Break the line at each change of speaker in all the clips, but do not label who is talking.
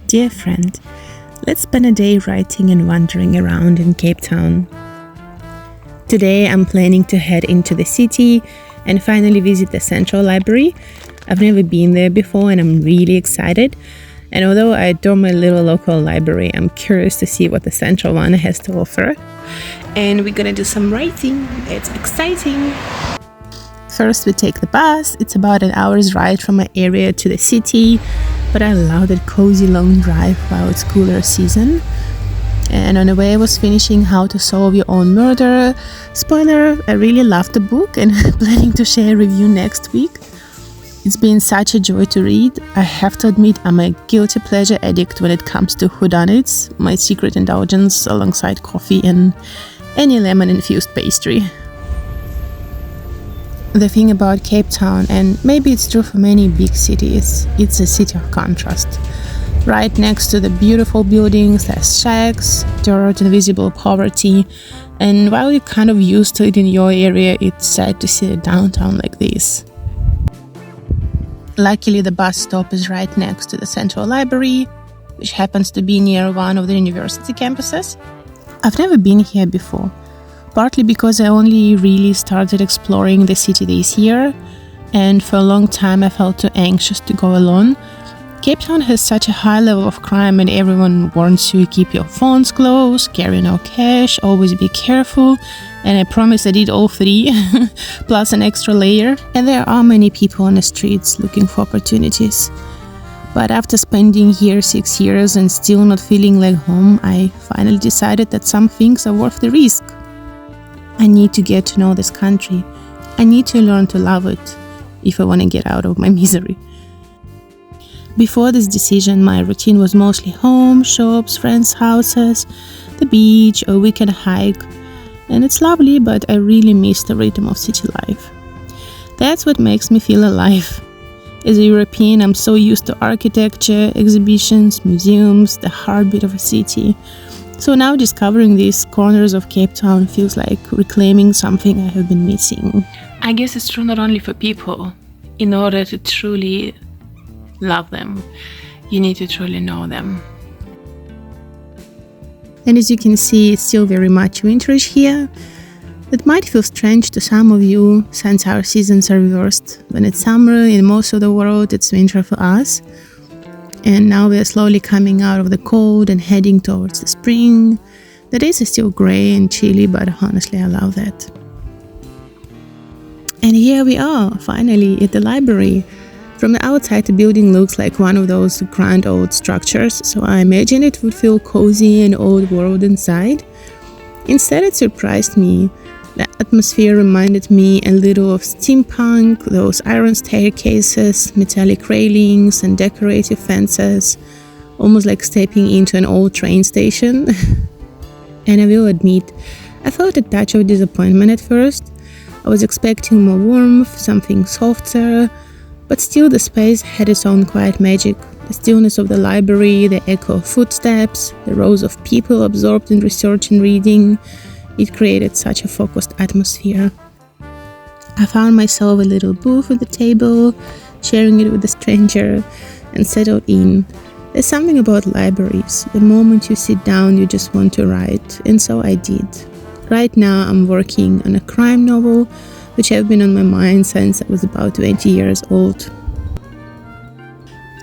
Dear friend, let's spend a day writing and wandering around in Cape Town. Today I'm planning to head into the city and finally visit the Central Library. I've never been there before and I'm really excited. And although I adore my little local library, I'm curious to see what the Central one has to offer. And we're gonna do some writing. It's exciting. First we take the bus. It's about an hour's ride from my area to the city, but I love that cozy long drive while it's cooler season. And on the way I was finishing How to Solve Your Own Murder. Spoiler, I really loved the book and planning to share a review next week. It's been such a joy to read. I have to admit I'm a guilty pleasure addict when it comes to whodunits, my secret indulgence alongside coffee and any lemon-infused pastry. The thing about Cape Town, and maybe it's true for many big cities, it's a city of contrast. Right next to the beautiful buildings, there's shacks, dirt, and visible poverty. And while you're kind of used to it in your area, it's sad to see a downtown like this. Luckily, the bus stop is right next to the Central Library, which happens to be near one of the university campuses. I've never been here before, partly because I only really started exploring the city this year, and for a long time I felt too anxious to go alone. Cape Town has such a high level of crime and everyone warns you keep your phones close, carry no cash, always be careful, and I promise I did all three, plus an extra layer. And there are many people on the streets looking for opportunities. But after spending here 6 years and still not feeling like home, I finally decided that some things are worth the risk. I need to get to know this country. I need to learn to love it if I want to get out of my misery. Before this decision, my routine was mostly home, shops, friends' houses, the beach, a weekend hike. And it's lovely, but I really miss the rhythm of city life. That's what makes me feel alive. As a European, I'm so used to architecture, exhibitions, museums, the heartbeat of a city. So now discovering these corners of Cape Town feels like reclaiming something I have been missing. I guess it's true not only for people. In order to truly love them, you need to truly know them. And as you can see, it's still very much winterish here. It might feel strange to some of you since our seasons are reversed. When it's summer in most of the world, it's winter for us. And now we are slowly coming out of the cold and heading towards the spring. The days are still grey and chilly, but honestly I love that. And here we are, finally, at the library. From the outside, the building looks like one of those grand old structures, so I imagine it would feel cozy and old world inside. Instead, it surprised me. The atmosphere reminded me a little of steampunk, those iron staircases, metallic railings, and decorative fences, almost like stepping into an old train station. And I will admit, I felt a touch of disappointment at first. I was expecting more warmth, something softer, but still the space had its own quiet magic. The stillness of the library, the echo of footsteps, the rows of people absorbed in research and reading. It created such a focused atmosphere. I found myself a little booth at the table, sharing it with a stranger, and settled in. There's something about libraries. The moment you sit down, you just want to write, and so I did. Right now, I'm working on a crime novel, which have been on my mind since I was about 20 years old.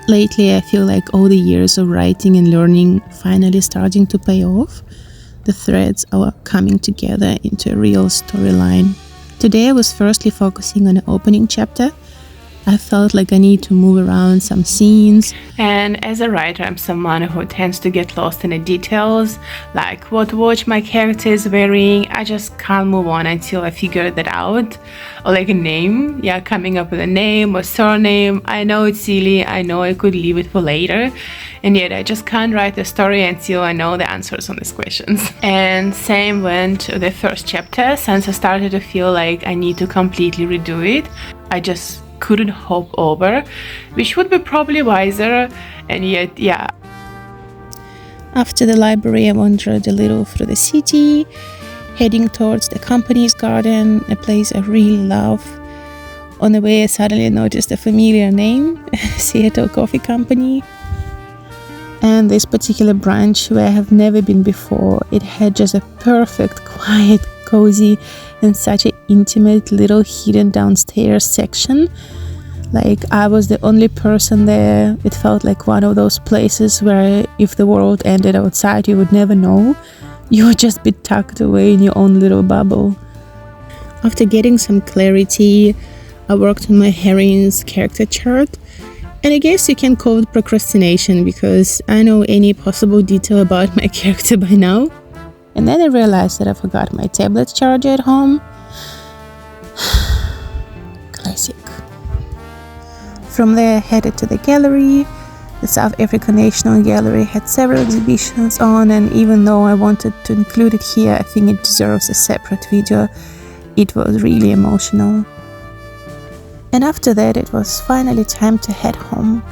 Lately, I feel like all the years of writing and learning finally starting to pay off. The threads are coming together into a real storyline. Today I was firstly focusing on the opening chapter. I felt like I need to move around some scenes. And as a writer, I'm someone who tends to get lost in the details, like what watch my character is wearing. I just can't move on until I figure that out. Or like a name, coming up with a name or surname. I know it's silly, I know I could leave it for later, and yet I just can't write a story until I know the answers on these questions. And same went to the first chapter. Since I started to feel like I need to completely redo it, I just couldn't hop over, which would be probably wiser, and yet After the library, I wandered a little through the city, heading towards the company's garden, a place I really love. On the way, I suddenly noticed a familiar name, Seattle Coffee Company. And this particular branch, where I have never been before, it had just a perfect, quiet, cozy, and such an intimate little hidden downstairs section. Like, I was the only person there. It felt like one of those places where if the world ended outside, you would never know. You would just be tucked away in your own little bubble. After getting some clarity, I worked on my heroine's character chart. And I guess you can call it procrastination because I know any possible detail about my character by now. And then I realized that I forgot my tablet charger at home. Classic. From there I headed to the gallery. The South African National Gallery had several exhibitions on, and even though I wanted to include it here, I think it deserves a separate video. It was really emotional. And after that, it was finally time to head home.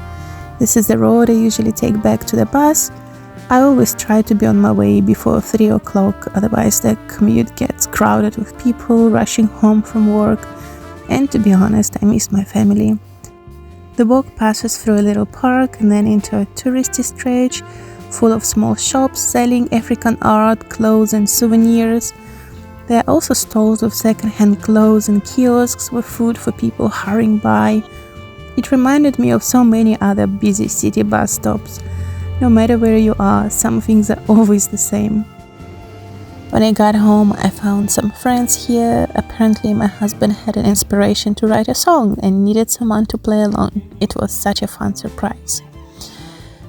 This is the road I usually take back to the bus. I always try to be on my way before 3 o'clock, otherwise the commute gets crowded with people rushing home from work. And to be honest, I miss my family. The walk passes through a little park and then into a touristy stretch full of small shops selling African art, clothes and souvenirs. There are also stalls with second-hand clothes and kiosks with food for people hurrying by. It reminded me of so many other busy city bus stops. No matter where you are, some things are always the same. When I got home, I found some friends here. Apparently, my husband had an inspiration to write a song and needed someone to play along. It was such a fun surprise.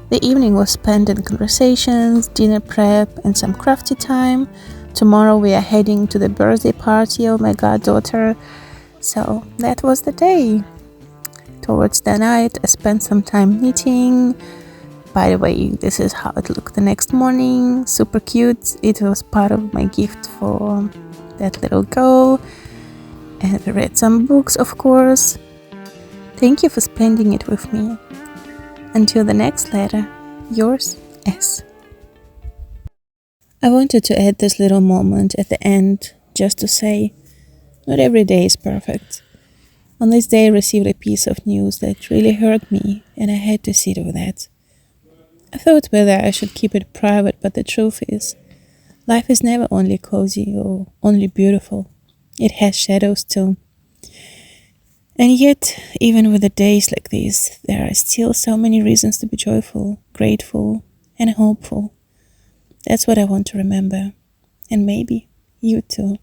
The evening was spent in conversations, dinner prep, and some crafty time. Tomorrow we are heading to the birthday party of my goddaughter. So that was the day. Towards the night, I spent some time knitting. By the way, this is how it looked the next morning. Super cute. It was part of my gift for that little girl. And I read some books, of course. Thank you for spending it with me. Until the next letter, yours, S. I wanted to add this little moment at the end just to say, not every day is perfect. On this day I received a piece of news that really hurt me, and I had to sit with that. I thought whether I should keep it private, but the truth is, life is never only cozy or only beautiful. It has shadows too. And yet, even with the days like these, there are still so many reasons to be joyful, grateful, and hopeful. That's what I want to remember. And maybe you too.